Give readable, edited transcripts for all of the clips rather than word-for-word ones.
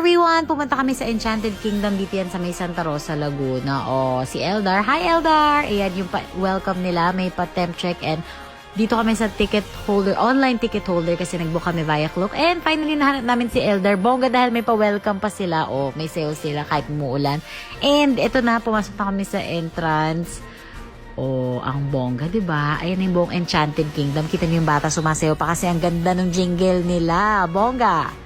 everyone! Pumunta kami sa Enchanted Kingdom dito yan sa may Santa Rosa, Laguna. Si Eldar. Hi, Eldar! Ayan yung welcome nila. May pa-temp check and dito kami sa ticket holder, online ticket holder kasi nag-book kami via Klook. And finally, nahanap namin si Eldar. Bongga dahil may pa-welcome pa sila. May sales sila kahit umuulan. And ito na, pumasok na kami sa entrance. Ang bongga, diba? Ayan yung buong Enchanted Kingdom. Kita niyo yung bata sumasayaw pa kasi ang ganda ng jingle nila. Bongga!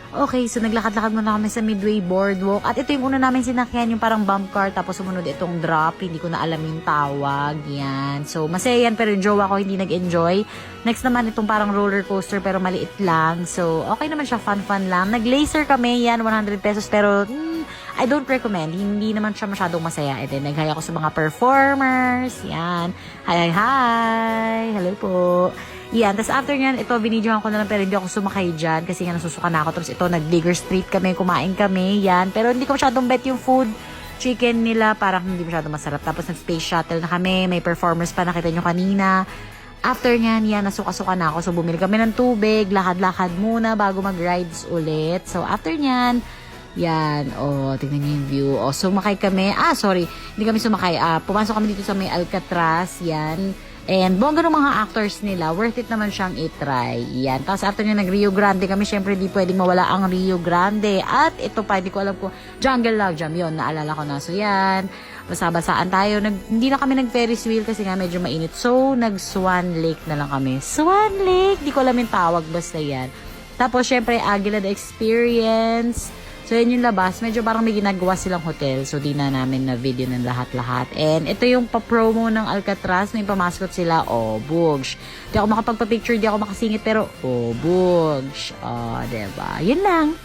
Okay, so naglakad-lakad muna kami sa Midway Boardwalk. At ito yung una namin sinakyan, yung parang bump car. Tapos sumunod itong drop. Hindi ko na alam yung tawag. Yan. So, masaya yan. Pero yung jowa ko hindi nag-enjoy. Next naman itong parang roller coaster pero maliit lang. So, okay naman siya. Fun lang. Nag-laser kami. Yan, 100 pesos. Pero, I don't recommend. Hindi naman siya masyadong masaya. And then, nag-hi ako sa mga performers. Yan. Hi. Hello po. Yan. Tapos after nyan, ito, binidyohan ko na lang pero hindi ako sumakay dyan kasi nga nasusuka na ako. Tapos ito, nag-Digger Street kami, kumain kami. Yan. Pero hindi ko masyadong bet yung food chicken nila. Parang hindi masyadong masarap. Tapos nag-space shuttle na kami. May performers pa, nakita nyo kanina. After nyan, yan, nasuka-suka na ako. So, bumili kami ng tubig. Lakad-lakad muna bago mag-rides ulit. So, after nyan, yan. Tingnan niyo yung view. Sumakay kami. Sorry. Hindi kami sumakay. Pumasok kami dito sa may Alcatraz. Yan. And bongga ng mga actors nila, worth it naman siyang i-try. Yan. Tapos after nyo nag-Rio Grande kami, syempre di pwedeng mawala ang Rio Grande. At ito pa, hindi ko alam kung Jungle Love Jam. Yun, naalala ko na. So yan, basa-basaan tayo. Hindi na kami nag-Ferris wheel kasi nga medyo mainit. So, nag-Swan Lake na lang kami. Swan Lake! Di ko alam yung tawag, basta yan. Tapos syempre, Aguila the Experience. So, yan yung labas. Medyo parang may ginagawa silang hotel. So, di na namin na video ng lahat-lahat. And ito yung pa-promo ng Alcatraz. May pamascot sila. Bugs. Di ako makapagpa-picture, di ako makasingit. Pero, bugs. Diba? Yun lang.